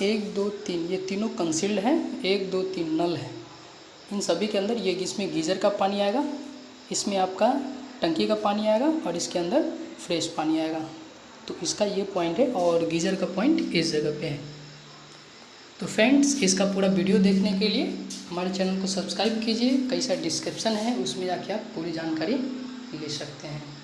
1 2 3 ये तीनों कंसील्ड हैं, 1 2 3 नल है। इन सभी के अंदर ये इसमें गीज़र का पानी आएगा, इसमें आपका टंकी का पानी आएगा और इसके अंदर फ्रेश पानी आएगा। तो इसका ये पॉइंट है और गीज़र का पॉइंट इस जगह पे है। तो फ्रेंड्स, इसका पूरा वीडियो देखने के लिए हमारे चैनल को सब्सक्राइब कीजिए। कई सारे डिस्क्रिप्शन है, उसमें जाके आप पूरी जानकारी ले सकते हैं।